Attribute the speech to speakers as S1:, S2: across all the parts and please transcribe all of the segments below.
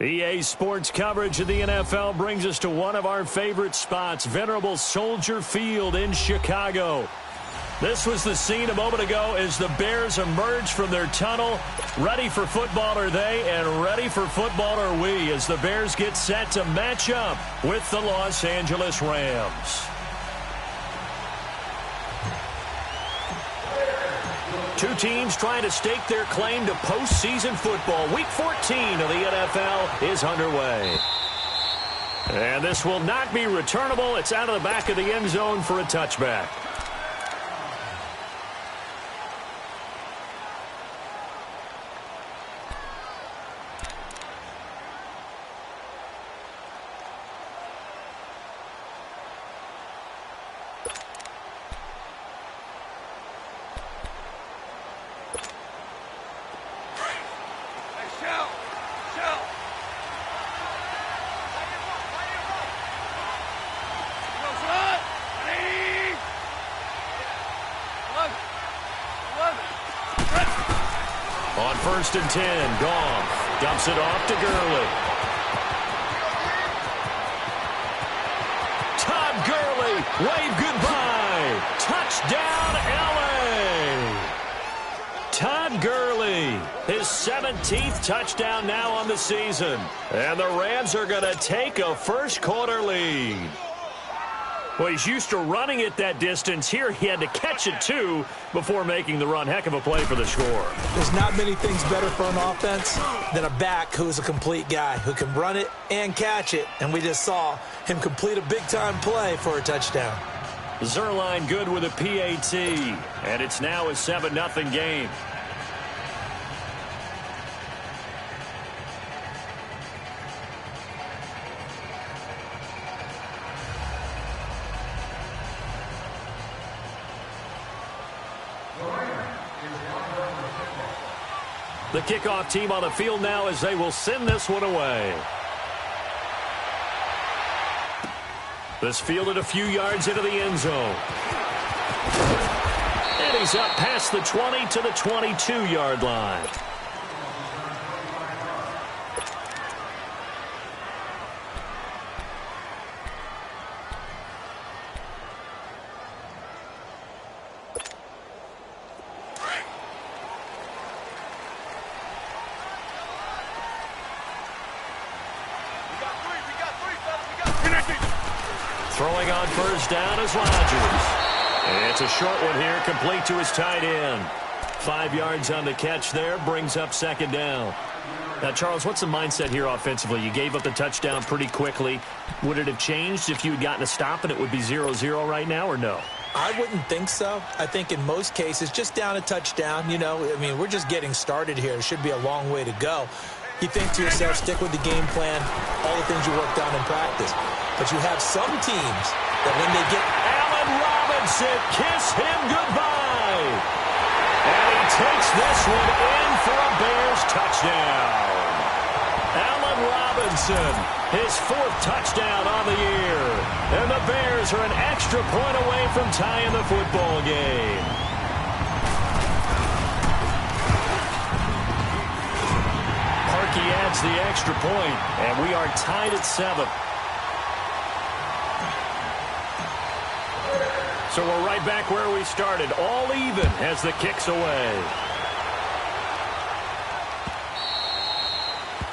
S1: EA Sports coverage of the NFL brings us to one of our favorite spots, venerable Soldier Field in Chicago. This was the scene a moment ago as the Bears emerged from their tunnel. Ready for football are they, and ready for football are we, as the Bears get set to match up with the Los Angeles Rams. Two teams trying to stake their claim to postseason football. Week 14 of the NFL is underway. And this will not be returnable. It's out of the back of the end zone for a touchback. On 1st and 10, Goff dumps it off to Gurley. Todd Gurley, wave goodbye. Touchdown, L.A. Todd Gurley, his 17th touchdown now on the season. And the Rams are going to take a first-quarter lead. Well, he's used to running it that distance. Here he had to catch it, too, before making the run. Heck of a play for the score.
S2: There's not many things better for an offense than a back who's a complete guy who can run it and catch it. And we just saw him complete a big-time play for a touchdown.
S1: Zerline good with a PAT. And it's now a 7-0 game. The kickoff team on the field now as they will send this one away. This fielded a few yards into the end zone. And he's up past the 20 to the 22-yard line. Throwing on first down is Rodgers. And it's a short one here, complete to his tight end. 5 yards on the catch there, brings up second down. Now, Charles, what's the mindset here offensively? You gave up the touchdown pretty quickly. Would it have changed if you had gotten a stop and it would be 0-0 right now, or no?
S2: I wouldn't think so. I think in most cases, just down a touchdown, you know, I mean, we're just getting started here. It should be a long way to go. You think to yourself, stick with the game plan, all the things you worked on in practice. But you have some teams that when they get
S1: Allen Robinson, kiss him goodbye. And he takes this one in for a Bears touchdown. Allen Robinson, his 4th touchdown on the year. And the Bears are an extra point away from tying the football game. He adds the extra point, and we are tied at 7. So we're right back where we started, all even as the kick's away.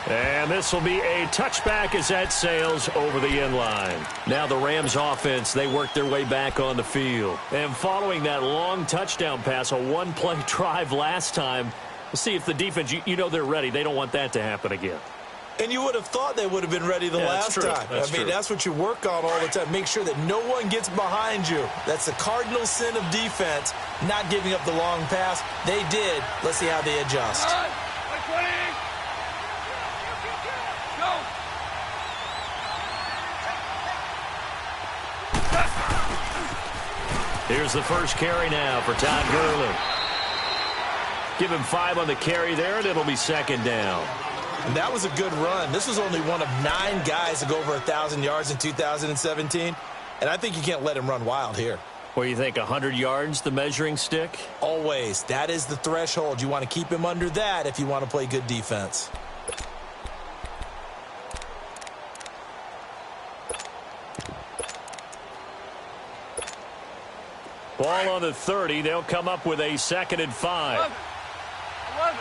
S1: And this will be a touchback as that sails over the end line. Now the Rams offense, they work their way back on the field. And following that long touchdown pass, a one-play drive last time, we'll see if the defense, you know they're ready. They don't want that to happen again.
S2: And you would have thought they would have been ready the last time. That's what you work on all the time. Make sure that no one gets behind you. That's the cardinal sin of defense, not giving up the long pass. They did. Let's see how they adjust.
S1: Here's the first carry now for Todd Gurley. Give him 5 on the carry there, and it'll be second down.
S2: And that was a good run. This was only one of 9 guys to go over 1,000 yards in 2017. And I think you can't let him run wild here.
S1: What do you think, 100 yards, the measuring stick?
S2: Always. That is the threshold. threshold. You want to keep him under that if you want to play good defense.
S1: 2nd and 10 Ball on the 30. They'll come up with a 2nd and 5.
S3: 11.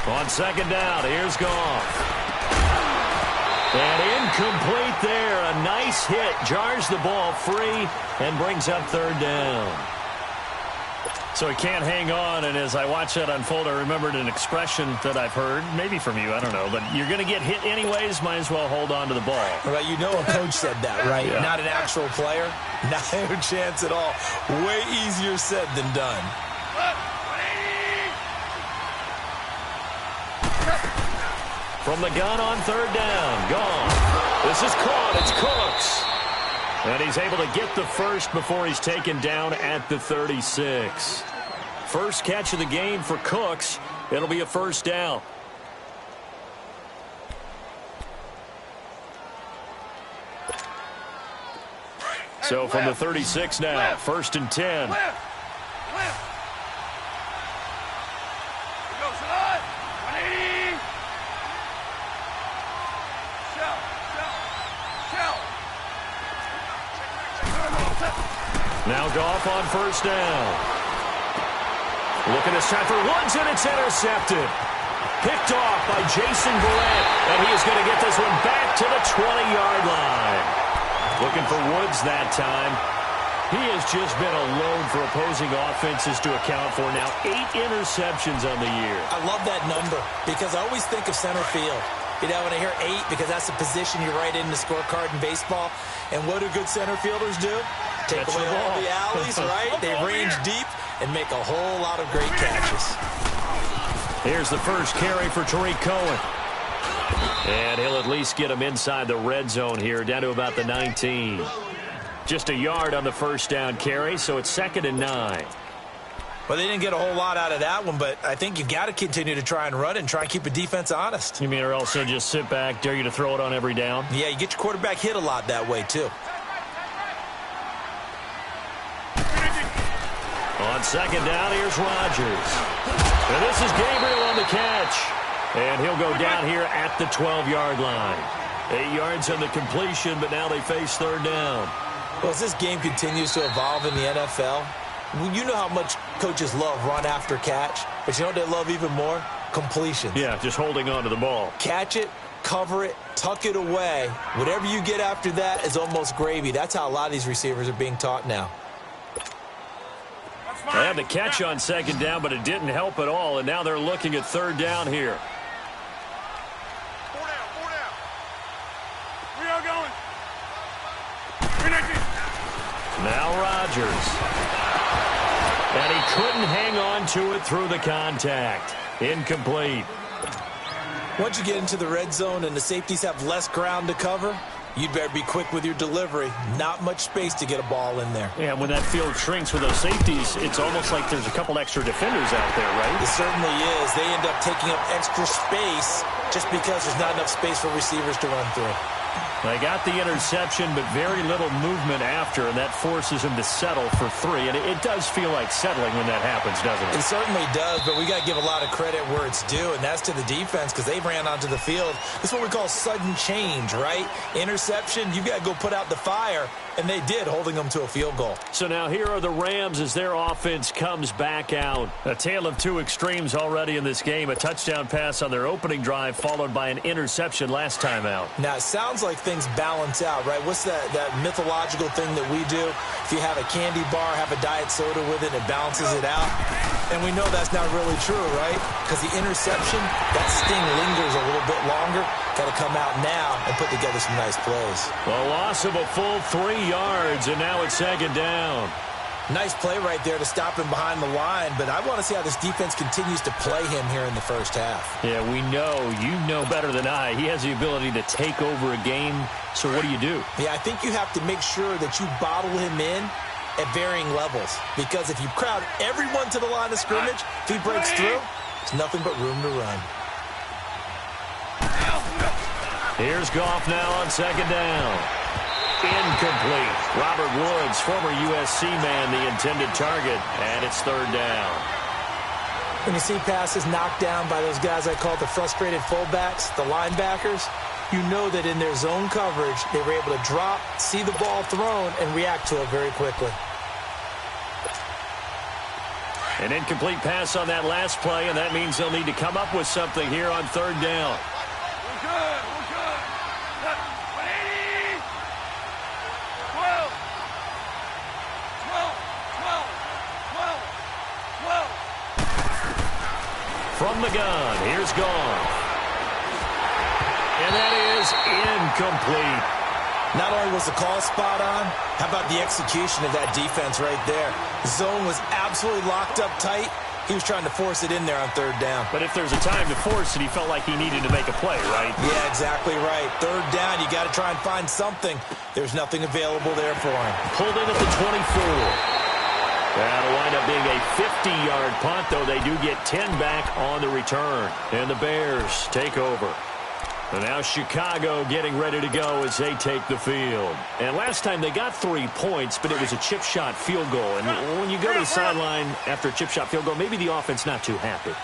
S1: On 2nd down, here's Goff. And incomplete there. A nice hit. Jars the ball free and brings up 3rd down. So he can't hang on, and as I watch that unfold, I remembered an expression that I've heard, maybe from you, I don't know, but you're going to get hit anyways, might as well hold on to the ball.
S2: Well, you know a coach said that, right?
S1: Yeah.
S2: Not an actual player. Not a chance at all. Way easier said than done.
S1: From the gun on 3rd down. Gone. This is caught. It's Cooks. And he's able to get the first before he's taken down at the 36. First catch of the game for Cooks. It'll be a 1st down. So from the 36 now, 1st and 10. Now Goff on 1st down. Looking this time for Woods, and it's intercepted. Picked off by Jason Barrett, and he is going to get this one back to the 20-yard line. Looking for Woods that time. He has just been a load for opposing offenses to account for. Now 8 interceptions on the year.
S2: I love that number because I always think of center field. You know, when I hear 8, because that's the position you write in the scorecard in baseball. And what do good center fielders do? Take away all the alleys, right? They range deep and make a whole lot of great catches.
S1: Here's the first carry for Tariq Cohen. And he'll at least get him inside the red zone here, down to about the 19. Just a yard on the 1st down carry, so it's 2nd and 9.
S2: Well, they didn't get a whole lot out of that one, but I think you've got to continue to try and run and try and keep the defense honest.
S1: You mean, or also just sit back, dare you to throw it on every down?
S2: Yeah, you get your quarterback hit a lot that way, too.
S1: On 2nd down, here's Rodgers. And this is Gabriel on the catch. And he'll go down here at the 12-yard line. 8 yards on the completion, but now they face 3rd down.
S2: Well, as this game continues to evolve in the NFL, you know how much coaches love run after catch, but you know what they love even more? Completions.
S1: Yeah, just holding on to the ball.
S2: Catch it, cover it, tuck it away. Whatever you get after that is almost gravy. That's how a lot of these receivers are being taught now.
S1: They had the catch on 2nd down, but it didn't help at all, and now they're looking at 3rd down here.
S3: 4 down. We are going. 319.
S1: Now Rodgers. And he couldn't hang on to it through the contact. Incomplete.
S2: Once you get into the red zone and the safeties have less ground to cover, you'd better be quick with your delivery. Not much space to get a ball in there.
S1: Yeah, when that field shrinks with those safeties, it's almost like there's a couple extra defenders out there, right?
S2: It certainly is. They end up taking up extra space just because there's not enough space for receivers to run through.
S1: They got the interception, but very little movement after, and that forces him to settle for 3. And it does feel like settling when that happens, doesn't it?
S2: It certainly does, but we got to give a lot of credit where it's due, and that's to the defense because they ran onto the field. This is what we call sudden change, right? Interception, you got to go put out the fire, and they did, holding them to a field goal.
S1: So now here are the Rams as their offense comes back out. A tale of 2 extremes already in this game. A touchdown pass on their opening drive, followed by an interception last time out.
S2: Now, it sounds like things balance out, right? What's that mythological thing that we do? If you have a candy bar, have a diet soda with it, it balances it out. And we know that's not really true, right? Because the interception, that sting lingers a little bit longer. Got to come out now and put together some nice plays.
S1: A loss of a full 3 yards, and now it's 2nd down.
S2: Nice play right there to stop him behind the line, but I want to see how this defense continues to play him here in the first half.
S1: Yeah, we know. You know better than I. He has the ability to take over a game, so what do?
S2: Yeah, I think you have to make sure that you bottle him in at varying levels, because if you crowd everyone to the line of scrimmage, if he breaks through, it's nothing but room to run.
S1: Here's Goff now on 2nd down. Incomplete. Robert Woods, former USC man, the intended target, and it's 3rd down.
S2: When you see passes knocked down by those guys I call the frustrated fullbacks, the linebackers, you know that in their zone coverage, they were able to drop, see the ball thrown, and react to it very quickly.
S1: An incomplete pass on that last play, and that means they'll need to come up with something here on third down.
S3: We're good. We're good. 180. 12. 12. 12. 12. 12.
S1: From the gun, here's Goff. And that is incomplete.
S2: Not only was the call spot on, how about the execution of that defense right there? The zone was absolutely locked up tight. He was trying to force it in there on third down.
S1: But if there's a time to force it, he felt like he needed to make a play, right?
S2: Yeah, exactly right. Third down, you got to try and find something. There's nothing available there for him.
S1: Pulled in at the 24. That'll wind up being a 50-yard punt, though they do get 10 back on the return. And the Bears take over. And now Chicago getting ready to go as they take the field. And last time they got 3 points, but it was a chip shot field goal. And when you go to the sideline after a chip shot field goal, maybe the offense not too happy.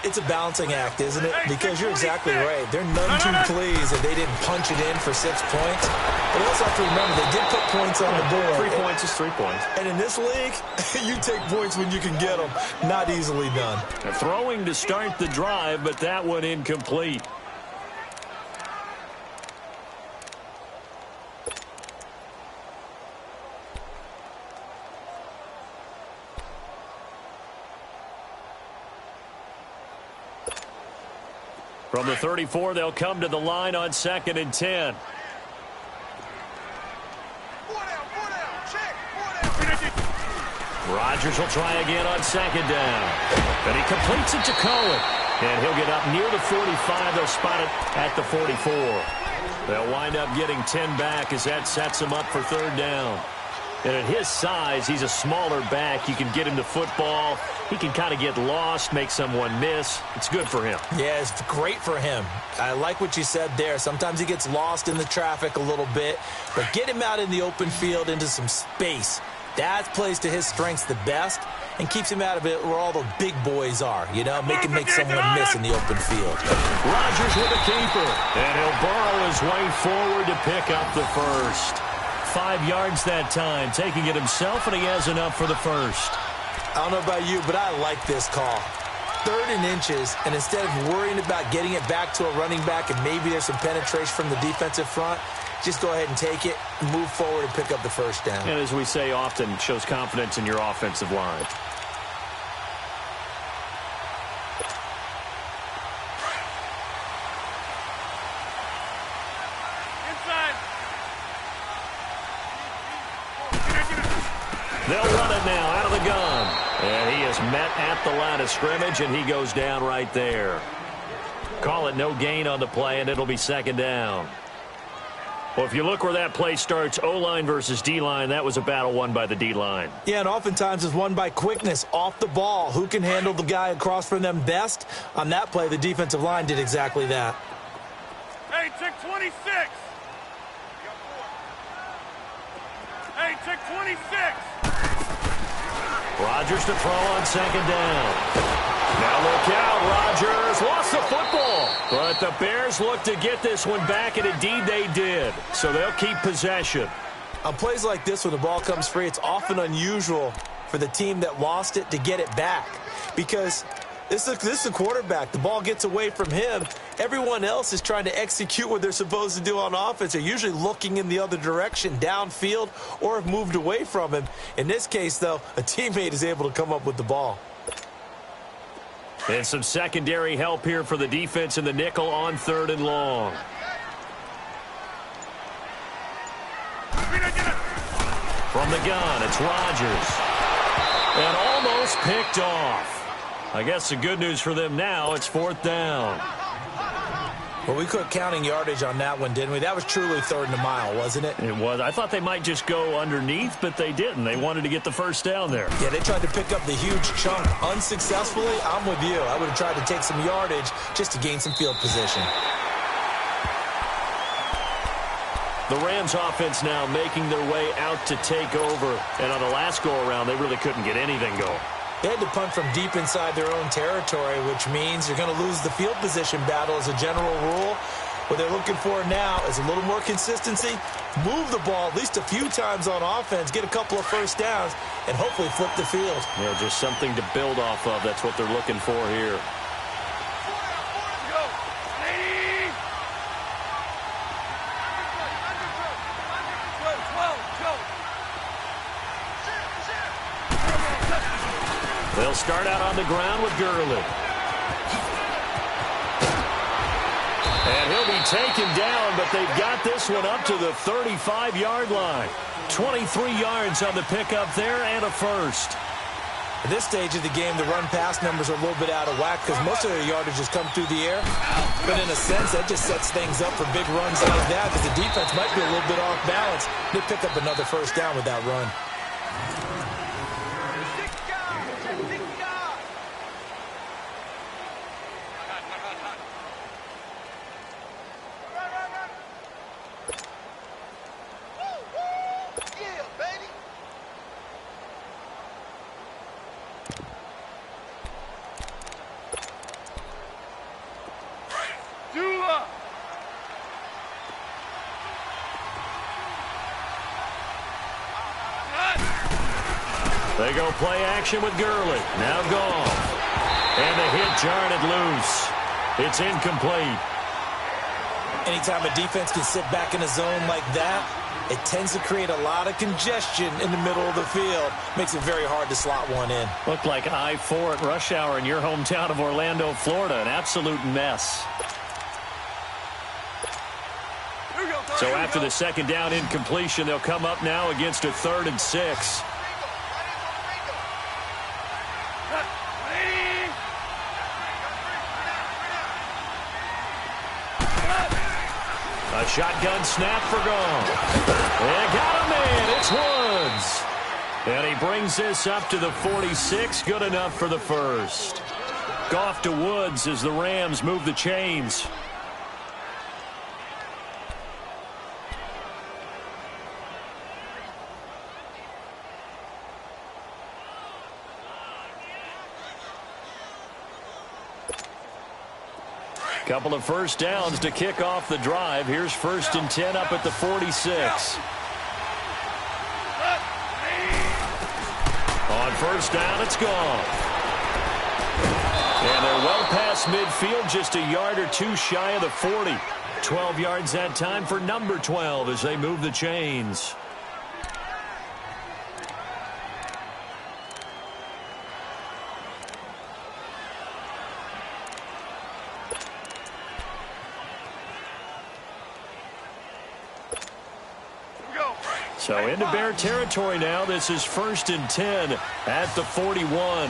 S2: It's a balancing act, isn't it? Because you're exactly right. They're none too pleased that they didn't punch it in for 6 points. But also have to remember, they did put points on the board.
S1: 3 points is 3 points.
S2: And in this league, you take points when you can get them. Not easily done.
S1: They're throwing to start the drive, but that one incomplete. From the 34, they'll come to the line on 2nd and 10. Rodgers will try again on 2nd down. And he completes it to Cohen. And he'll get up near the 45. They'll spot it at the 44. They'll wind up getting 10 back as that sets him up for 3rd down. And at his size, he's a smaller back. You can get him to football. He can kind of get lost, make someone miss. It's good for him.
S2: Yeah, it's great for him. I like what you said there. Sometimes he gets lost in the traffic a little bit. But get him out in the open field into some space. That plays to his strengths the best and keeps him out of it where all the big boys are, you know, make someone miss in the open field.
S1: Rodgers with a keeper. And he'll burrow his way forward to pick up the first. 5 yards that time, taking it himself, and he has enough for the first.
S2: I don't know about you, but I like this call. 3rd and inches, and instead of worrying about getting it back to a running back and maybe there's some penetration from the defensive front, just go ahead and take it, move forward, and pick up the first down.
S1: And as we say often, shows confidence in your offensive line. They'll run it now out of the gun. And he is met at the line of scrimmage, and he goes down right there. Call it no gain on the play, and it'll be 2nd down. Well, if you look where that play starts, O-line versus D-line, that was a battle won by the D-line.
S2: Yeah, and oftentimes it's won by quickness off the ball. Who can handle the guy across from them best? On that play, the defensive line did exactly that.
S3: Hey, check 26. Hey, check 26.
S1: Rodgers to throw on 2nd down. Now look out, Rodgers lost the football. But the Bears look to get this one back, and indeed they did. So they'll keep possession.
S2: On plays like this, when the ball comes free, it's often unusual for the team that lost it to get it back. Because this is the quarterback. The ball gets away from him. Everyone else is trying to execute what they're supposed to do on offense. They're usually looking in the other direction, downfield, or have moved away from him. In this case, though, a teammate is able to come up with the ball.
S1: And some secondary help here for the defense in the nickel on 3rd and long. From the gun, it's Rodgers. And almost picked off. I guess the good news for them now, it's 4th down.
S2: Well, we quit counting yardage on that one, didn't we? That was truly 3rd and a mile, wasn't it?
S1: It was. I thought they might just go underneath, but they didn't. They wanted to get the first down there.
S2: Yeah, they tried to pick up the huge chunk unsuccessfully. I'm with you. I would have tried to take some yardage just to gain some field position.
S1: The Rams offense now making their way out to take over. And on the last go-around, they really couldn't get anything going.
S2: They had to punt from deep inside their own territory, which means you're going to lose the field position battle as a general rule. What they're looking for now is a little more consistency, move the ball at least a few times on offense, get a couple of first downs, and hopefully flip the field.
S1: Yeah, just something to build off of. That's what they're looking for here. They'll start out on the ground with Gurley. And he'll be taken down, but they've got this one up to the 35-yard line. 23 yards on the pickup there and a first.
S2: At this stage of the game, the run-pass numbers are a little bit out of whack because most of their yardage has come through the air. But in a sense, that just sets things up for big runs like that because the defense might be a little bit off balance. They pick up another first down with that run.
S1: They go play action with Gurley. Now gone. And the hit jarred it loose. It's incomplete.
S2: Anytime a defense can sit back in a zone like that, it tends to create a lot of congestion in the middle of the field. Makes it very hard to slot one in.
S1: Looked like I-4 at rush hour in your hometown of Orlando, Florida. An absolute mess. So after the second down incompletion, they'll come up now against a 3rd and 6. A shotgun snap for Goff. And got him in. It's Woods. And he brings this up to the 46. Good enough for the first. Goff to Woods as the Rams move the chains. Couple of first downs to kick off the drive. Here's 1st and 10 up at the 46. On first down, it's gone. And they're well past midfield, just a yard or two shy of the 40. 12 yards that time for number 12 as they move the chains. So into Bear territory now. This is 1st and 10 at the 41.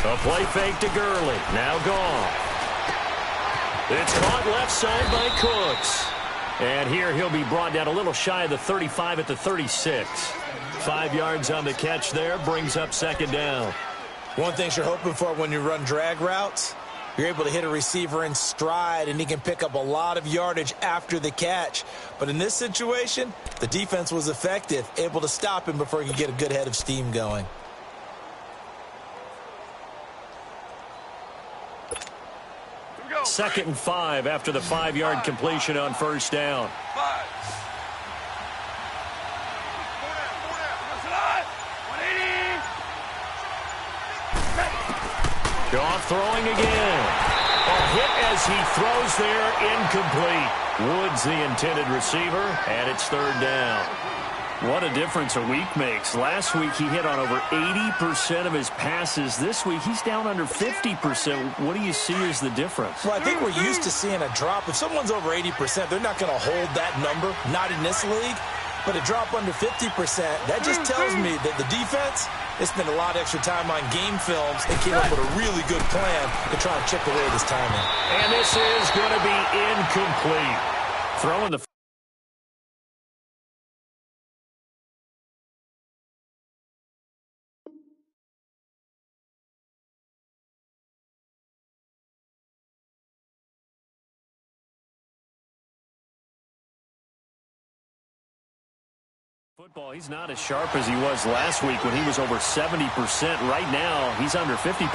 S1: A play fake to Gurley. Now gone. It's caught left side by Cooks. And here he'll be brought down a little shy of the 35 at the 36. 5 yards on the catch there. Brings up 2nd down.
S2: One thing you're hoping for when you run drag routes, you're able to hit a receiver in stride, and he can pick up a lot of yardage after the catch. But in this situation, the defense was effective, able to stop him before he could get a good head of steam going.
S1: Second and 5 after the 5-yard completion on first down. Goff throwing again. A hit as he throws there, incomplete. Woods the intended receiver, and it's 3rd down. What a difference a week makes. Last week he hit on over 80% of his passes. This week he's down under 50%. What do you see as the difference?
S2: Well, I think we're used to seeing a drop. If someone's over 80%, they're not going to hold that number, not in this league. But a drop under 50%, that just tells me that the defense, they spent a lot of extra time on game films and came up with a really good plan to try and chip away this timing.
S1: And this is going to be incomplete. Throwing the Football, he's not as sharp as he was last week when he was over 70%. Right now, he's under 50%.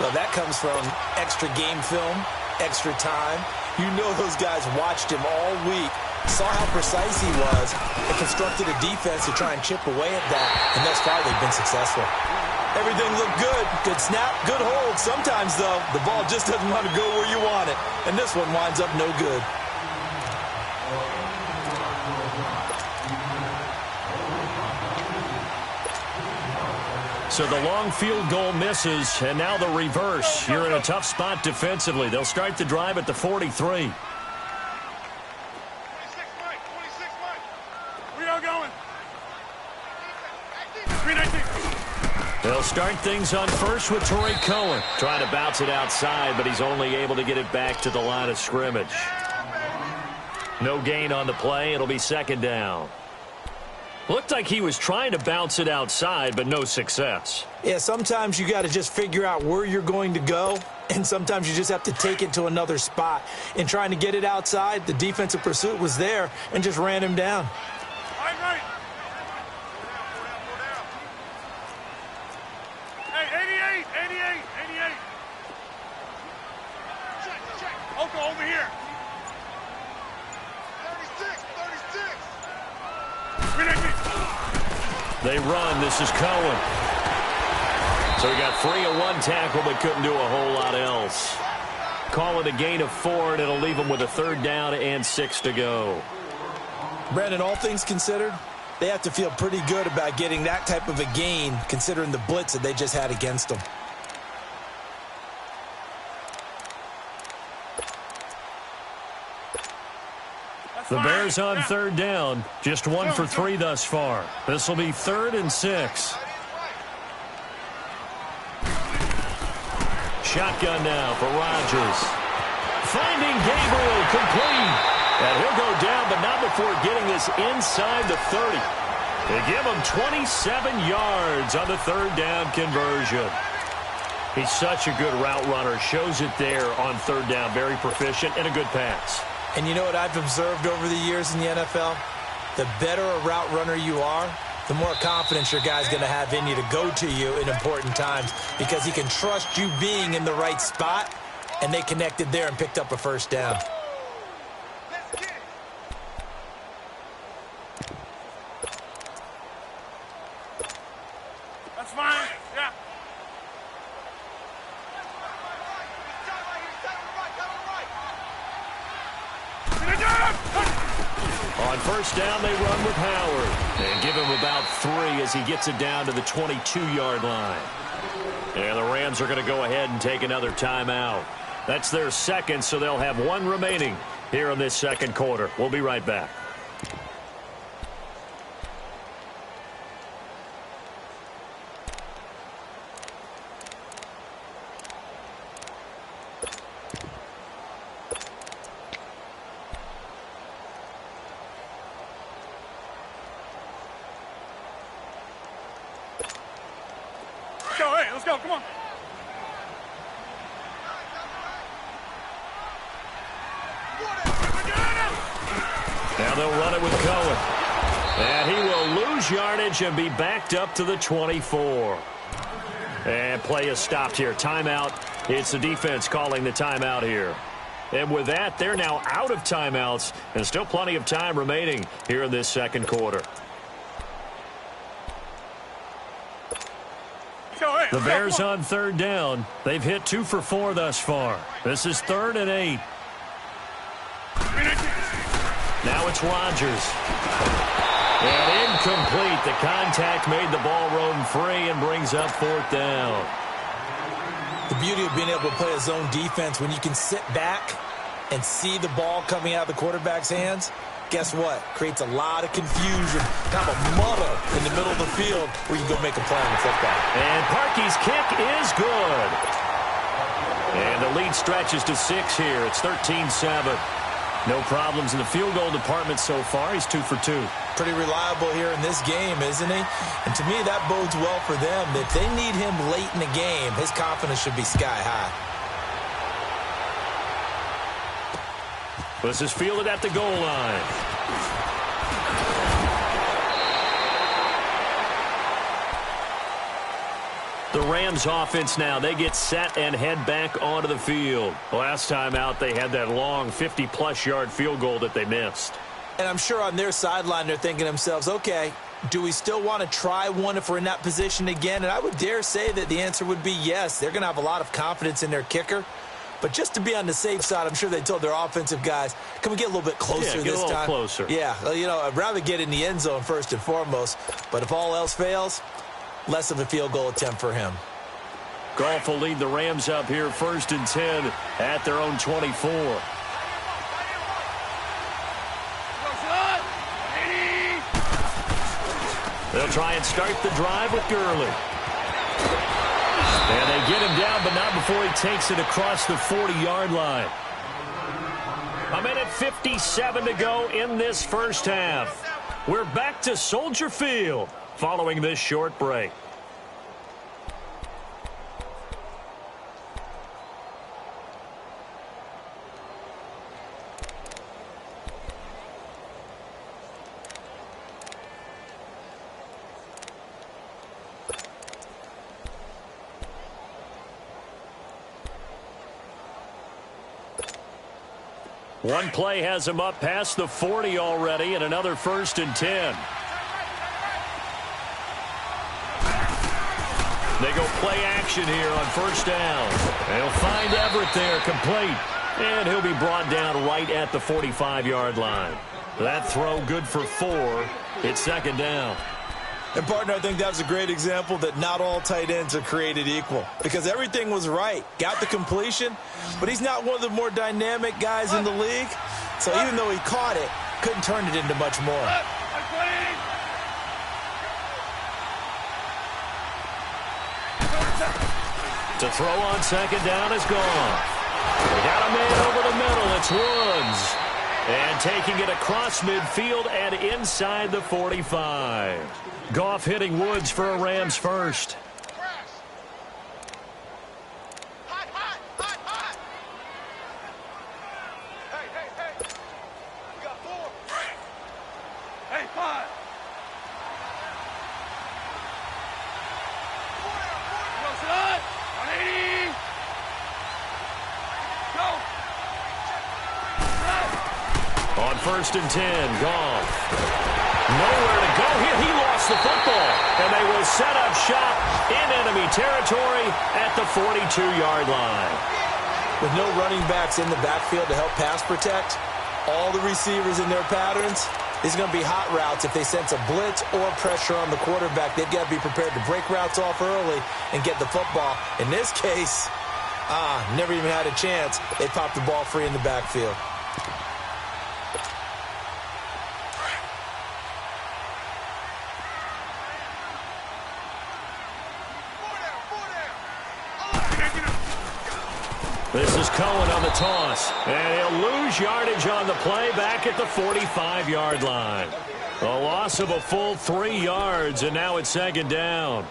S2: Well, that comes from extra game film, extra time. You know those guys watched him all week, saw how precise he was, and constructed a defense to try and chip away at that, and thus far they've been successful. Everything looked good. Good snap, good hold. Sometimes, though, the ball just doesn't want to go where you want it, and this one winds up no good.
S1: So the long field goal misses, and now the reverse. You're in a tough spot defensively. They'll start the drive at the 43.
S3: 26, Mike. 26, Mike. We are going. 319.
S1: They'll start things on first with Torrey Cohen. Trying to bounce it outside, but he's only able to get it back to the line of scrimmage. No gain on the play. It'll be second down. Looked like he was trying to bounce it outside, but no success.
S2: Yeah, sometimes you got to just figure out where you're going to go, and sometimes you just have to take it to another spot. In trying to get it outside, the defensive pursuit was there and just ran him down.
S3: Right. Hey, 88. Check. Oko, over here. 36.
S1: They run. This is Cohen. So he got free of one tackle, but couldn't do a whole lot else. Call it a gain of 4, and it'll leave him with a third down and 6 to go.
S2: Brandon, all things considered, they have to feel pretty good about getting that type of a gain, considering the blitz that they just had against them.
S1: The Bears on third down. Just 1 for 3 thus far. This will be 3rd and 6. Shotgun now for Rodgers. Finding Gabriel complete. And he'll go down, but not before getting this inside the 30. They give him 27 yards on the third down conversion. He's such a good route runner. Shows it there on third down. Very proficient and a good pass.
S2: And you know what I've observed over the years in the NFL? The better a route runner you are, the more confidence your guy's going to have in you to go to you in important times because he can trust you being in the right spot, and they connected there and picked up a first down.
S3: That's fine. Yeah.
S1: On first down, they run with Howard. And give him about 3 as he gets it down to the 22-yard line. And the Rams are going to go ahead and take another timeout. That's their second, so they'll have 1 remaining here in this second quarter. We'll be right back.
S3: Let's go, come on.
S1: Now they'll run it with Cohen. And he will lose yardage and be backed up to the 24. And play is stopped here. Timeout. It's the defense calling the timeout here. And with that, they're now out of timeouts and still plenty of time remaining here in this second quarter. The Bears on third down. They've hit 2 for 4 thus far. This is 3rd and 8. Now it's Rodgers. And incomplete. The contact made the ball roam free and brings up 4th down.
S2: The beauty of being able to play a zone defense when you can sit back and see the ball coming out of the quarterback's hands, guess what? Creates a lot of confusion, kind of a muddle in the middle of the field where you can go make a play on the football.
S1: And Parkey's kick is good. And the lead stretches to 6 here. It's 13-7. No problems in the field goal department so far. He's 2 for 2.
S2: Pretty reliable here in this game, isn't he? And to me, that bodes well for them. If they need him late in the game, his confidence should be sky high. This is fielded at the goal line.
S1: The Rams offense now, they get set and head back onto the field. Last time out, they had that long 50-plus yard field goal that they missed.
S2: And I'm sure on their sideline, they're thinking to themselves, okay, do we still want to try one if we're in that position again? And I would dare say that the answer would be yes. They're going to have a lot of confidence in their kicker. But just to be on the safe side, I'm sure they told their offensive guys, can we get a little bit closer this time?
S1: Yeah, get a little closer.
S2: Yeah, you know, I'd rather get in the end zone first and foremost. But if all else fails, less of a field goal attempt for him.
S1: Goff will lead the Rams up here 1st and 10 at their own 24. They'll try and start the drive with Gurley. And they get him down, but not before he takes it across the 40-yard line. 1:57 to go in this first half. We're back to Soldier Field following this short break. One play has him up past the 40 already, and another 1st and 10. They go play action here on 1st down. They'll find Everett there, complete. And he'll be brought down right at the 45-yard line. That throw good for 4. It's 2nd down.
S2: And, partner, I think that was a great example that not all tight ends are created equal. Because everything was right. Got the completion, but he's not one of the more dynamic guys in the league. So even though he caught it, couldn't turn it into much more.
S1: To throw on 2nd down is gone. They got a man over the middle. It's Woods. And taking it across midfield and inside the 45. Goff hitting Woods for a Rams first. On 1st and 10, Goff. Nowhere to go here. He lost the football. And they will set up shop in enemy territory at the 42-yard line.
S2: With no running backs in the backfield to help pass protect, all the receivers in their patterns, these are going to be hot routes. If they sense a blitz or pressure on the quarterback, they've got to be prepared to break routes off early and get the football. In this case, never even had a chance. They popped the ball free in the backfield.
S1: This is Cohen on the toss. And he'll lose yardage on the play back at the 45-yard line. A loss of a full 3 yards, and now it's 2nd down.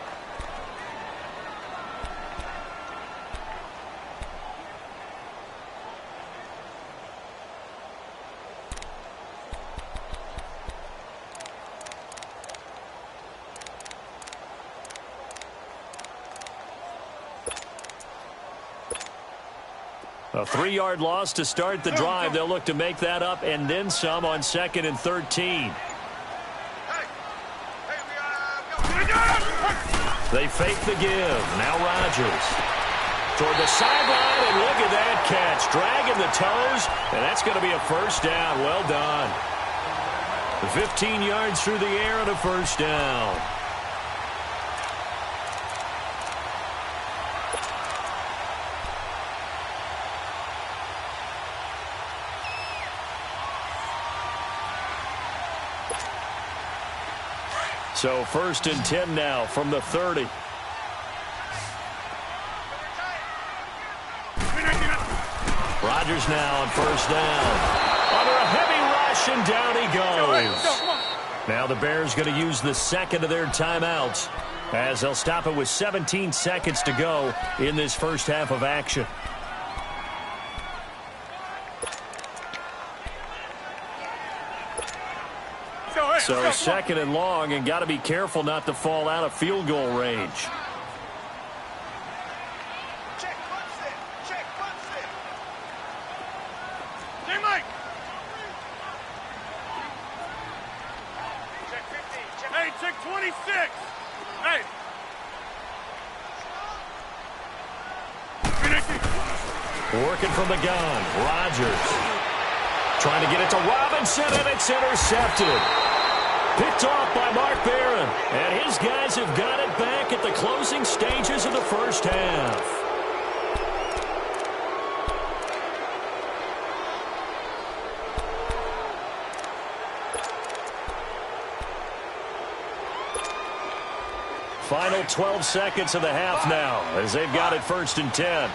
S1: A 3-yard loss to start the drive. They'll look to make that up and then some on 2nd and 13. They fake the give. Now Rodgers. Toward the sideline, and look at that catch. Dragging the toes, and that's going to be a 1st down. Well done. 15 yards through the air and a 1st down. So 1st and 10 now from the 30. Rodgers now on 1st down. Under a heavy rush, and down he goes. Now the Bears going to use the 2nd of their timeouts as they'll stop it with 17 seconds to go in this first half of action. So 2nd and long, and got to be careful not to fall out of field goal range.
S3: 26. Hey.
S1: Working from the gun. Rodgers trying to get it to Robinson, and it's intercepted. Picked off by Mark Barron. And his guys have got it back at the closing stages of the first half. Final 12 seconds of the half now as they've got it 1st and 10.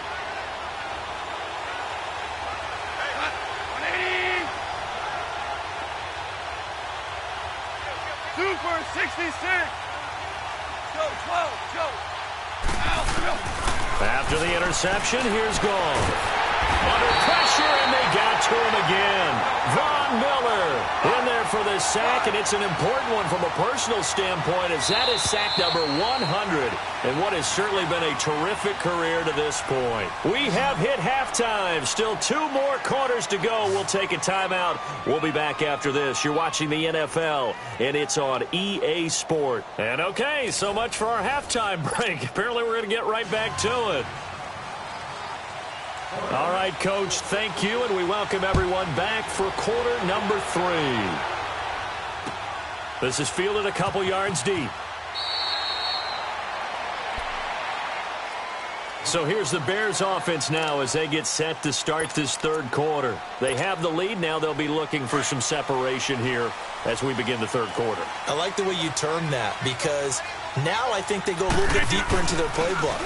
S3: 66. Go, 12, go.
S1: After the interception, here's Gall. Under pressure, and they got to him again. Von Miller in there for the sack, and it's an important one from a personal standpoint, as that is sack number 100, and what has certainly been a terrific career to this point. We have hit halftime. Still 2 more quarters to go. We'll take a timeout. We'll be back after this. You're watching the NFL, and it's on EA Sport. And okay, so much for our halftime break. Apparently we're going to get right back to it. All right, Coach, thank you, and we welcome everyone back for quarter number 3. This is fielded a couple yards deep. So here's the Bears offense now as they get set to start this 3rd quarter. They have the lead. Now they'll be looking for some separation here as we begin the 3rd quarter.
S2: I like the way you term that, because now I think they go a little bit deeper into their playbook.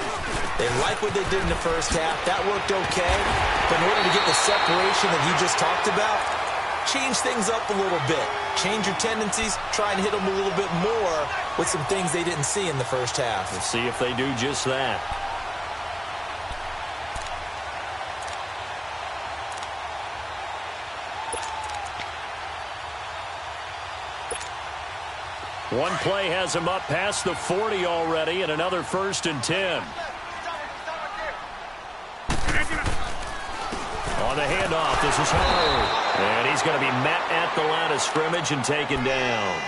S2: They like what they did in the first half. That worked okay. But in order to get the separation that you just talked about, change things up a little bit. Change your tendencies. Try and hit them a little bit more with some things they didn't see in the first half.
S1: Let's see if they do just that. One play has him up past the 40 already, and another 1st and 10. On the handoff, this is Howard. And he's going to be met at the line of scrimmage and taken down.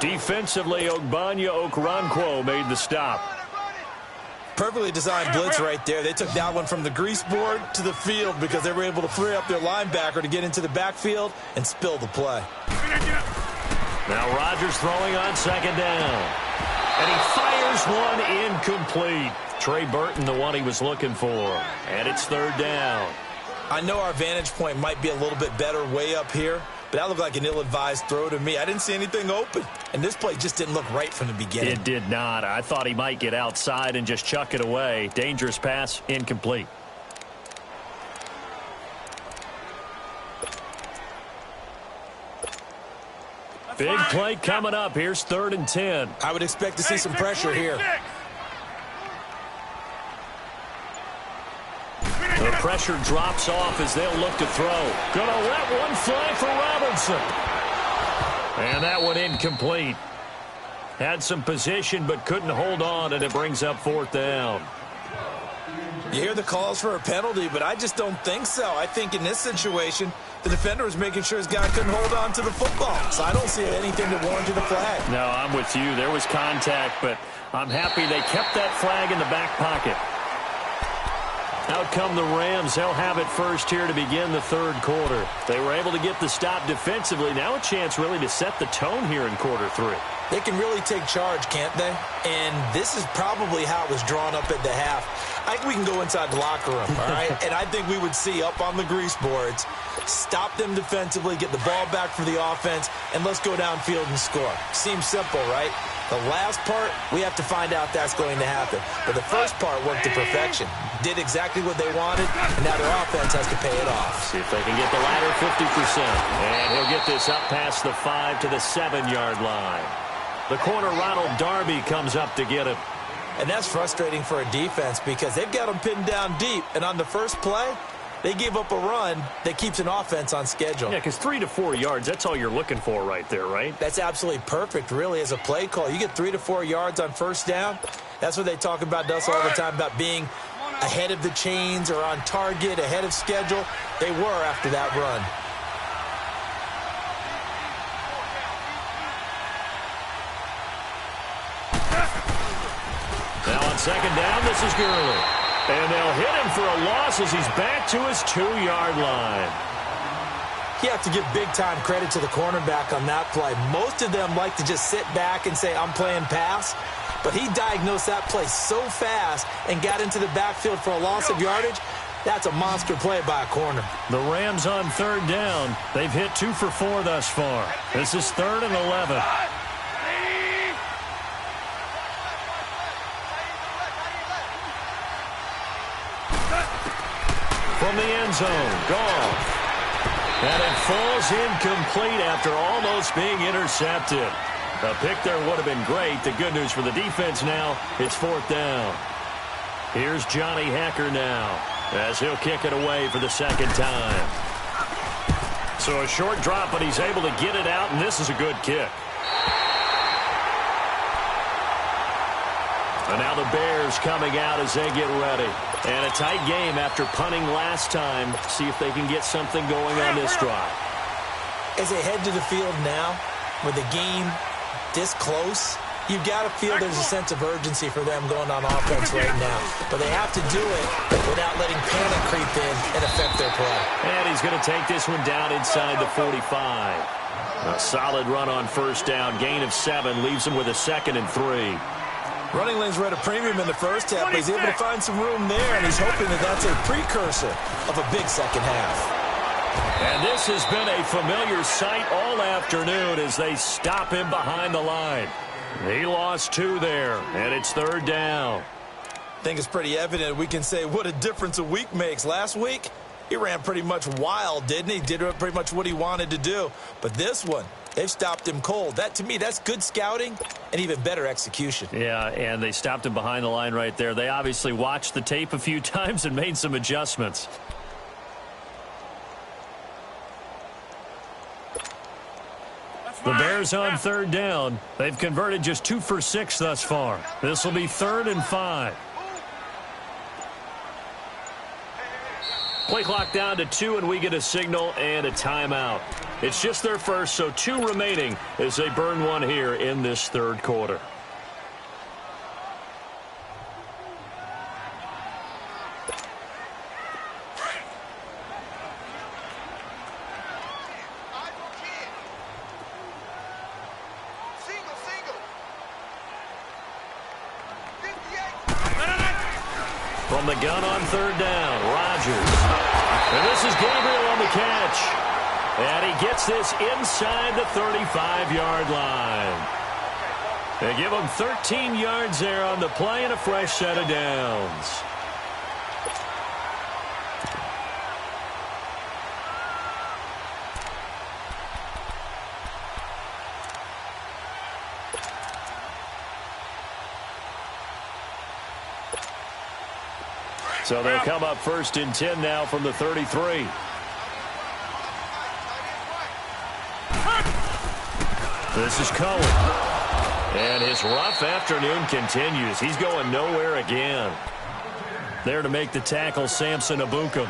S1: Defensively, Ogbanya Okoronkwo made the stop.
S2: Perfectly designed blitz right there. They took that one from the grease board to the field because they were able to free up their linebacker to get into the backfield and spill the play.
S1: Now Rodgers throwing on 2nd down. And he fires one incomplete. Trey Burton, the one he was looking for. And it's 3rd down.
S2: I know our vantage point might be a little bit better way up here, but that looked like an ill-advised throw to me. I didn't see anything open, and this play just didn't look right from the beginning.
S1: It did not. I thought he might get outside and just chuck it away. Dangerous pass, incomplete. Big play coming up. Here's 3rd and 10.
S2: I would expect to see some pressure here.
S1: The pressure drops off as they'll look to throw. Gonna let one fly for Robinson. And that one incomplete. Had some position but couldn't hold on, and it brings up 4th down.
S2: You hear the calls for a penalty, but I just don't think so. I think in this situation, the defender was making sure his guy couldn't hold on to the football. So I don't see anything that warranted a flag.
S1: No, I'm with you. There was contact, but I'm happy they kept that flag in the back pocket. Out come the Rams. They'll have it first here to begin the 3rd quarter. They were able to get the stop defensively. Now a chance really to set the tone here in quarter 3.
S2: They can really take charge, can't they? And this is probably how it was drawn up at the half. I think we can go inside the locker room, all right? And I think we would see up on the grease boards, stop them defensively, get the ball back for the offense, and let's go downfield and score. Seems simple, right? The last part, we have to find out that's going to happen. But the first part worked to perfection. Did exactly what they wanted, and now their offense has to pay it off.
S1: See if they can get the latter 50%. And he'll get this up past the 5 to the 7-yard line. The corner, Ronald Darby, comes up to get it.
S2: And that's frustrating for a defense because they've got them pinned down deep. And on the first play, they gave up a run that keeps an offense on schedule.
S1: Yeah, because 3 to 4 yards, that's all you're looking for right there, right?
S2: That's absolutely perfect, really, as a play call. You get 3 to 4 yards on 1st down. That's what they talk about to us all the time, about being ahead of the chains or on target, ahead of schedule. They were after that run.
S1: second down, this is Gurley. And they'll hit him for a loss as he's back to his 2-yard line.
S2: You have to give big-time credit to the cornerback on that play. Most of them like to just sit back and say, I'm playing pass. But he diagnosed that play so fast and got into the backfield for a loss of yardage. That's a monster play by a corner.
S1: The Rams on third down. They've hit 2 for 4 thus far. This is 3rd and 11. From the end zone, Goff. And it falls incomplete after almost being intercepted. A pick there would have been great. The good news for the defense now, it's 4th down. Here's Johnny Hacker now as he'll kick it away for the second time. So a short drop, but he's able to get it out, and this is a good kick. And now the Bears coming out as they get ready. And a tight game after punting last time. See if they can get something going on this drive.
S2: As they head to the field now, with the game this close, you've got to feel there's a sense of urgency for them going on offense right now. But they have to do it without letting panic creep in and affect their play.
S1: And he's going to take this one down inside the 45. A solid run on first down. Gain of 7 leaves him with a 2nd and 3.
S2: Running lanes were at a premium in the first half, but he's able to find some room there, and he's hoping that that's a precursor of a big second half.
S1: And this has been a familiar sight all afternoon as they stop him behind the line. He lost 2 there, and it's 3rd down.
S2: I think it's pretty evident we can say what a difference a week makes. Last week, he ran pretty much wild, didn't he? Did pretty much what he wanted to do. But this one, they've stopped him cold. That, to me, that's good scouting and even better execution.
S1: Yeah, and they stopped him behind the line right there. They obviously watched the tape a few times and made some adjustments. The Bears on 3rd down. They've converted just 2 for 6 thus far. This will be 3rd and 5. Play clock down to 2, and we get a signal and a timeout. It's just their first, so 2 remaining as they burn one here in this 3rd quarter. From the gun on 3rd down, Rodgers. And this is Gabriel on the catch. And he gets this inside the 35-yard line. They give him 13 yards there on the play and a fresh set of downs. So they'll come up 1st and 10 now from the 33. This is Cohen. And his rough afternoon continues. He's going nowhere again. There to make the tackle, Samson Abukum.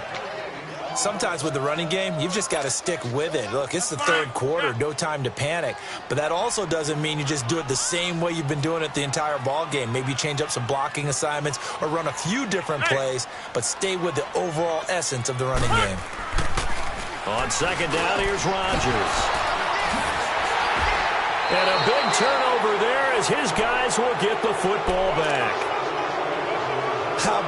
S2: Sometimes with the running game, you've just got to stick with it. Look, it's the 3rd quarter, no time to panic. But that also doesn't mean you just do it the same way you've been doing it the entire ball game. Maybe change up some blocking assignments or run a few different plays, but stay with the overall essence of the running game.
S1: On 2nd down, here's Rodgers. And a big turnover there as his guys will get the football back.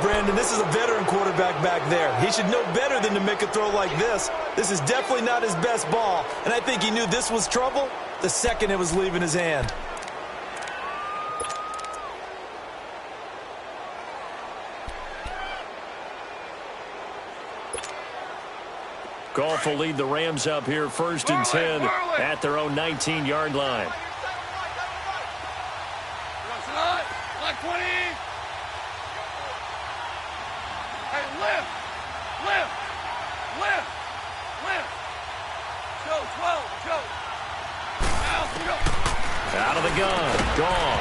S2: Brandon, this is a veteran quarterback back there. He should know better than to make a throw like this. This is definitely not his best ball, and I think he knew this was trouble the second it was leaving his hand.
S1: Goff will lead the Rams up here 1st and 10 at their own 19-yard line.
S3: Like 20. Hey, lift. Joe, 12, Joe.
S1: Out of the gun, Goff.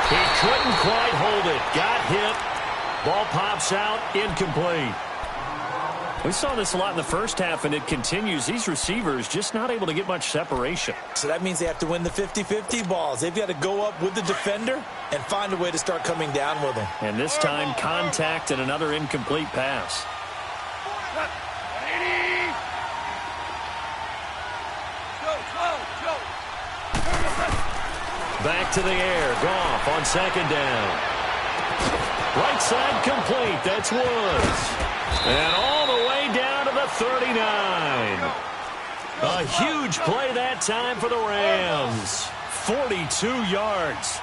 S1: He couldn't quite hold it. Got hit. Ball pops out, incomplete. We saw this a lot in the first half, and it continues. These receivers just not able to get much separation.
S2: So that means they have to win the 50-50 balls. They've got to go up with the defender and find a way to start coming down with them.
S1: And this time, contact and another incomplete pass. Back to the air. Goff on second down. Right side complete. That's Woods. And all the way down to the 39. A huge play that time for the Rams. 42 yards.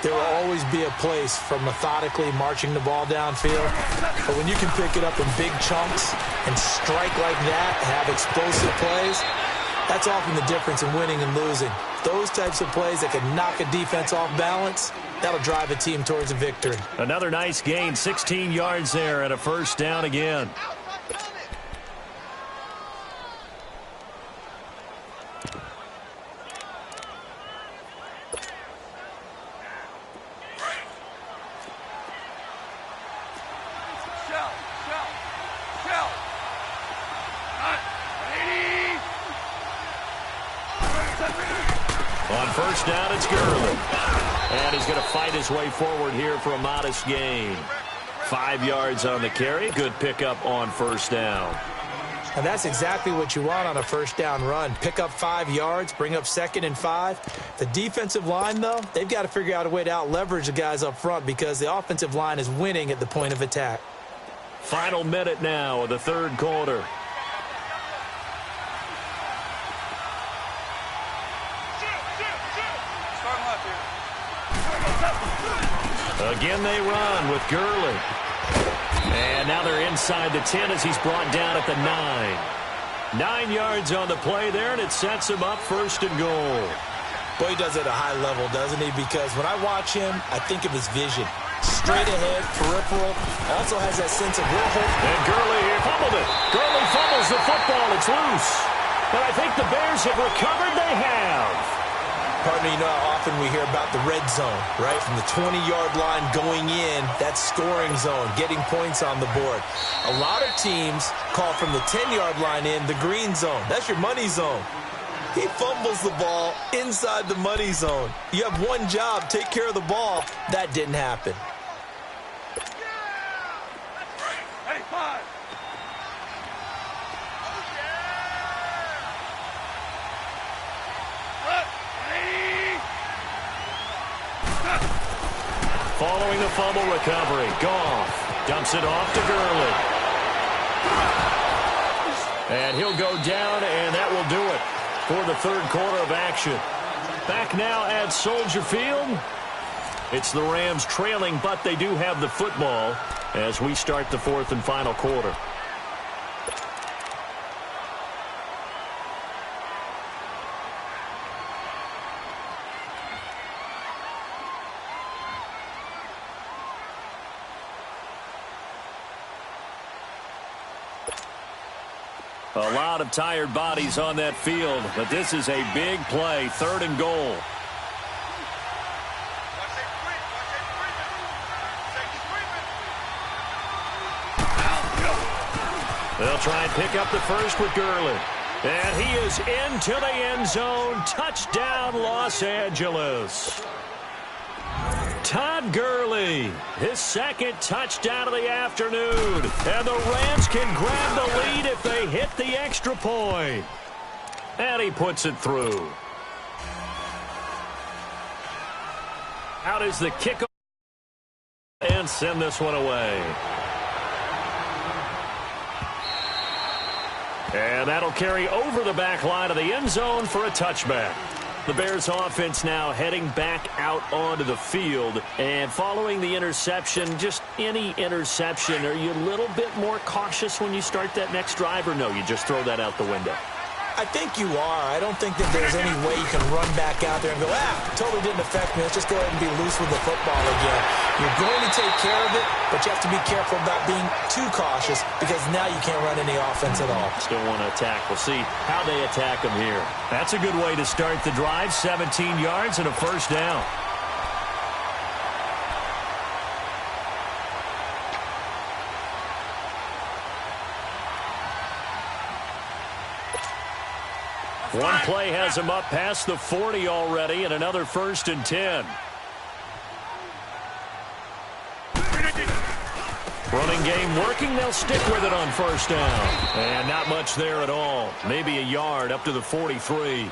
S2: There will always be a place for methodically marching the ball downfield. But when you can pick it up in big chunks and strike like that, have explosive plays, that's often the difference in winning and losing. Those types of plays that can knock a defense off balance, that'll drive a team towards a victory.
S1: Another nice gain, 16 yards there, and a first down again. On first down, it's Gurley. And he's going to fight his way forward here for a modest gain. 5 yards on the carry. Good pickup on first down.
S2: And that's exactly what you want on a first down run. Pick up 5 yards, bring up 2nd and 5. The defensive line, though, they've got to figure out a way to out-leverage the guys up front because the offensive line is winning at the point of attack.
S1: Final minute now of the third quarter. Again, they run with Gurley. And now they're inside the 10 as he's brought down at the 9. 9 yards on the play there, and it sets him up first and goal.
S2: Boy, he does it at a high level, doesn't he? Because when I watch him, I think of his vision. Straight ahead, peripheral, also has that sense of will hold.
S1: And Gurley here fumbled it. Gurley fumbles the football. It's loose. But I think the Bears have recovered. They have.
S2: Partner, you know how often we hear about the red zone, right? From the 20-yard line going in, that's scoring zone, getting points on the board. A lot of teams call from the 10-yard line in the green zone. That's your money zone. He fumbles the ball inside the money zone. You have one job, take care of the ball. That didn't happen.
S1: Following the fumble recovery, Goff dumps it off to Gurley. And he'll go down, and that will do it for the third quarter of action. Back now at Soldier Field. It's the Rams trailing, but they do have the football as we start the fourth and final quarter. A lot of tired bodies on that field, but this is a big play, third and goal. They'll try and pick up the first with Gurley. And he is into the end zone. Touchdown, Los Angeles. Todd Gurley, his second touchdown of the afternoon. And the Rams can grab the lead if they hit the extra point. And he puts it through. Out is the kickoff. And send this one away. And that'll carry over the back line of the end zone for a touchback. The Bears offense now heading back out onto the field. And following the interception, just any interception, are you a little bit more cautious when you start that next drive, or no, you just throw that out the window?
S2: I think you are. I don't think that there's any way you can run back out there and go, totally didn't affect me. Let's just go ahead and be loose with the football again. You're going to take care of it, but you have to be careful about being too cautious because now you can't run any offense at all.
S1: Still want to attack. We'll see how they attack them here. That's a good way to start the drive. 17 yards and a first down. One play has him up past the 40 already, and another 1st and 10. Running game working. They'll stick with it on 1st down. And not much there at all. Maybe a yard up to the 43.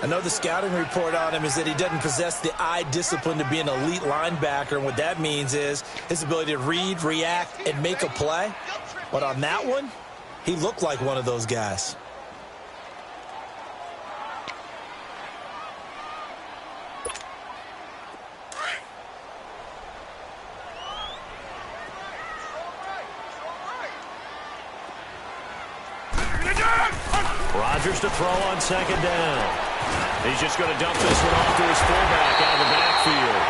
S2: I know the scouting report on him is that he doesn't possess the eye discipline to be an elite linebacker. And what that means is his ability to read, react, and make a play. But on that one, he looked like one of those guys.
S1: Rodgers to throw on 2nd down. He's just going to dump this one off to his fullback out of the backfield.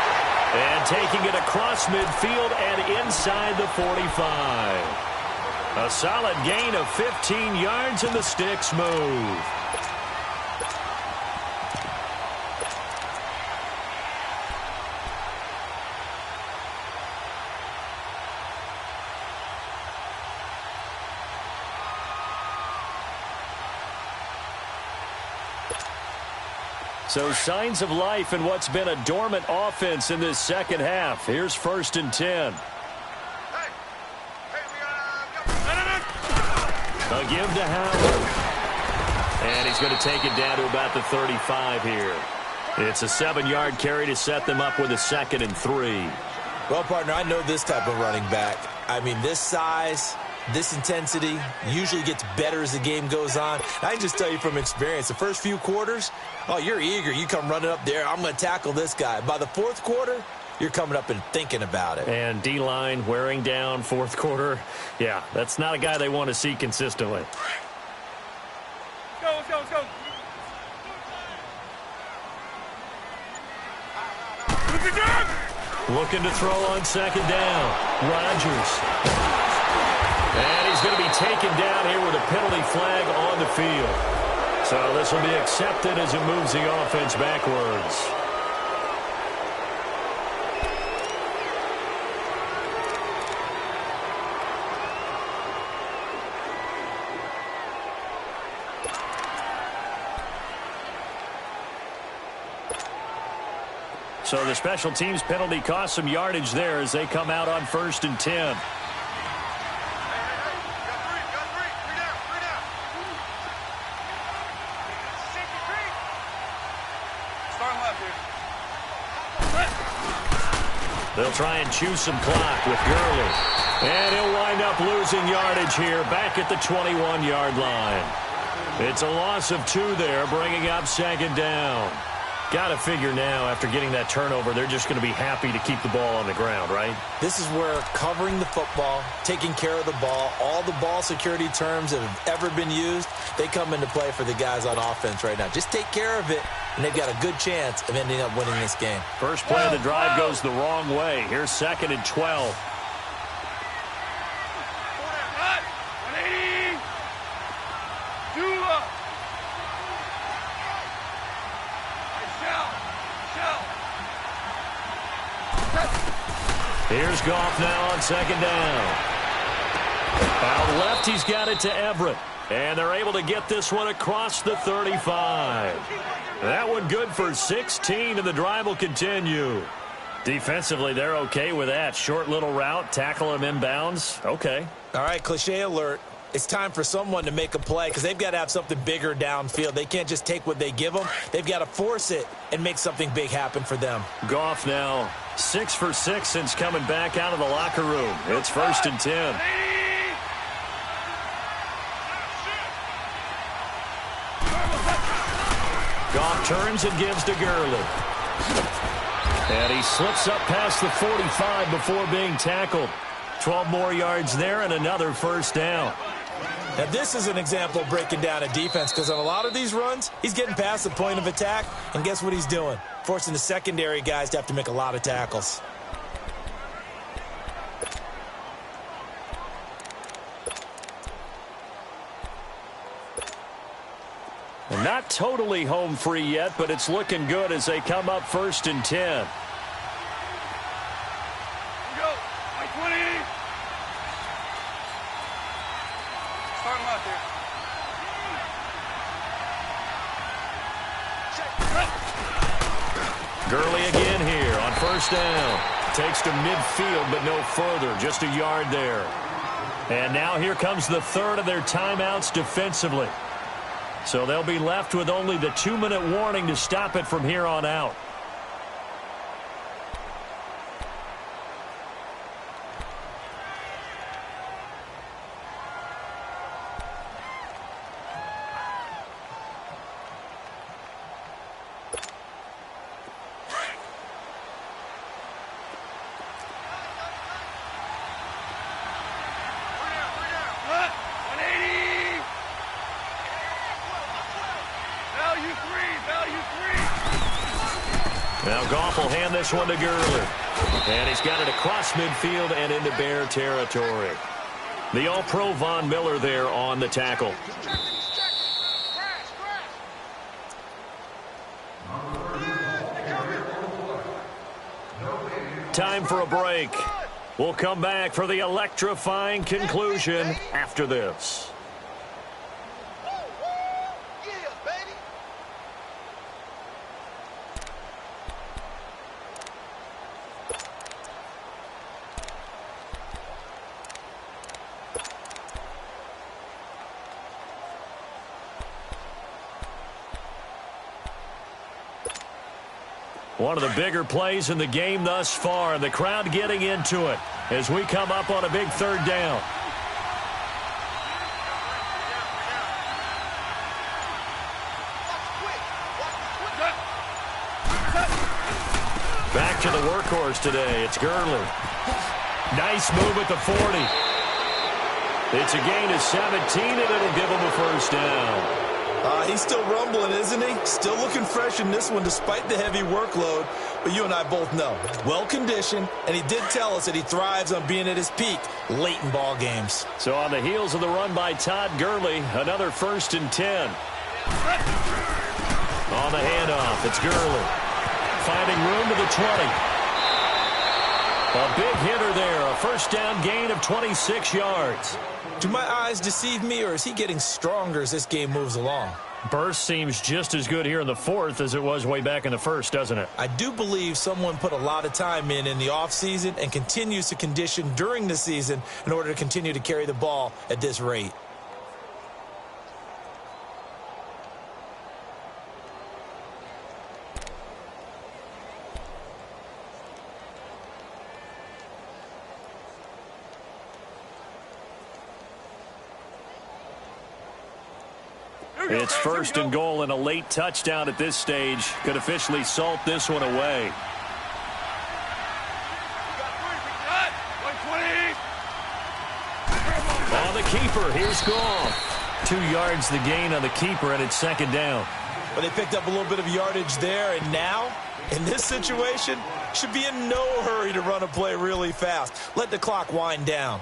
S1: And taking it across midfield and inside the 45. A solid gain of 15 yards, and the sticks move. So signs of life in what's been a dormant offense in this 2nd half. Here's 1st and 10. A give to Howard. And he's going to take it down to about the 35 here. It's a 7-yard carry to set them up with a 2nd and 3.
S2: Well, partner, I know this type of running back. I mean, this size, this intensity usually gets better as the game goes on. I can just tell you from experience, the first few quarters, oh, you're eager. You come running up there. I'm going to tackle this guy. By the 4th quarter, you're coming up and thinking about it.
S1: And D-line wearing down 4th quarter. Yeah, that's not a guy they want to see consistently.
S3: Let's go, let's go, let's go.
S1: Looking to throw on 2nd down. Rodgers. And he's going to be taken down here with a penalty flag on the field. So this will be accepted as it moves the offense backwards. So the special teams penalty cost some yardage there as they come out on 1st and 10. They'll try and chew some clock with Gurley. And he'll wind up losing yardage here back at the 21-yard line. It's a loss of 2 there, bringing up 2nd down. Got to figure now, after getting that turnover, they're just going to be happy to keep the ball on the ground, right?
S2: This is where covering the football, taking care of the ball, all the ball security terms that have ever been used, they come into play for the guys on offense right now. Just take care of it, and they've got a good chance of ending up winning this game.
S1: First play of the drive goes the wrong way. Here's 2nd and 12. Here's Goff now on 2nd down. Out left, he's got it to Everett. And they're able to get this one across the 35. That one good for 16, and the drive will continue. Defensively, they're okay with that. Short little route, tackle him inbounds. Okay.
S2: All right, cliche alert. It's time for someone to make a play because they've got to have something bigger downfield. They can't just take what they give them. They've got to force it and make something big happen for them.
S1: Goff now 6 for 6 since coming back out of the locker room. It's 1st and 10. Goff turns and gives to Gurley. And he slips up past the 45 before being tackled. 12 more yards there and another 1st down.
S2: Now, this is an example of breaking down a defense because on a lot of these runs, he's getting past the point of attack, and guess what he's doing? Forcing the secondary guys to have to make a lot of tackles.
S1: And not totally home free yet, but it's looking good as they come up 1st and 10. first down. Takes to midfield, but no further. Just a yard there. And now here comes the third of their timeouts defensively. So they'll be left with only the 2-minute warning to stop it from here on out. Now Goff will hand this one to Gurley. And he's got it across midfield and into Bear territory. The All-Pro Von Miller there on the tackle. Time for a break. We'll come back for the electrifying conclusion after this. One of the bigger plays in the game thus far. The crowd getting into it as we come up on a big third down. Back to the workhorse today. It's Gurley. Nice move at the 40. It's a gain of 17, and it'll give him a first down.
S2: He's still rumbling, isn't he? Still looking fresh in this one despite the heavy workload. But you and I both know, well-conditioned, and he did tell us that he thrives on being at his peak late in ball games.
S1: So on the heels of the run by Todd Gurley, another 1st and 10. On the handoff, it's Gurley. Finding room to the 20. A big hitter there, a first down gain of 26 yards.
S2: Do my eyes deceive me, or is he getting stronger as this game moves along?
S1: Burst seems just as good here in the fourth as it was way back in the first, doesn't it?
S2: I do believe someone put a lot of time in the offseason and continues to condition during the season in order to continue to carry the ball at this rate.
S1: It's 1st and goal, and a late touchdown at this stage could officially salt this one away. On the keeper, here's Goff. 2 yards the gain on the keeper, and it's 2nd down.
S2: But they picked up a little bit of yardage there, and now, in this situation, should be in no hurry to run a play really fast. Let the clock wind down.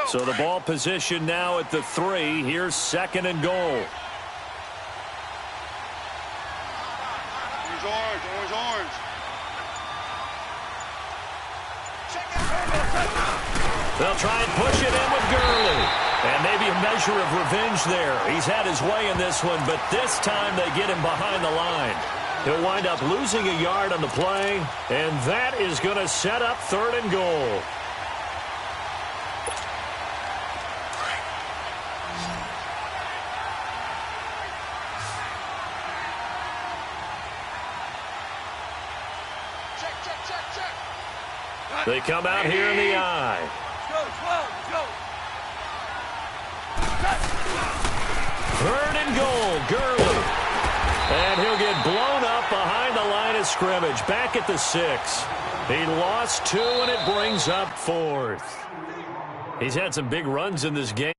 S1: So the ball position now at the 3. Here's 2nd and goal.
S3: Orange.
S1: They'll try and push it in with Gurley. And maybe a measure of revenge there. He's had his way in this one, but this time they get him behind the line. He'll wind up losing a yard on the play, and that is going to set up 3rd and goal. They come out here in the eye.
S3: Let's go.
S1: 3rd and goal, Gurley. And he'll get blown up behind the line of scrimmage. Back at the 6. He lost 2, and it brings up 4th. He's had some big runs in this game.